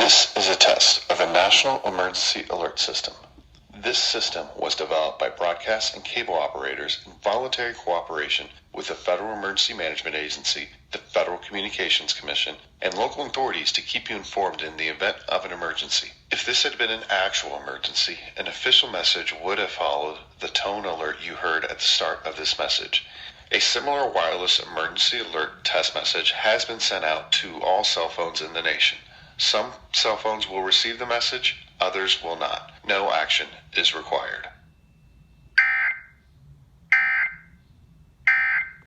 This is a test of a National Emergency Alert System. This system was developed by broadcast and cable operators in voluntary cooperation with the Federal Emergency Management Agency, the Federal Communications Commission, and local authorities to keep you informed in the event of an emergency. If this had been an actual emergency, an official message would have followed the tone alert you heard at the start of this message. A similar wireless emergency alert test message has been sent out to all cell phones in the nation. Some cell phones will receive the message, others will not. No action is required.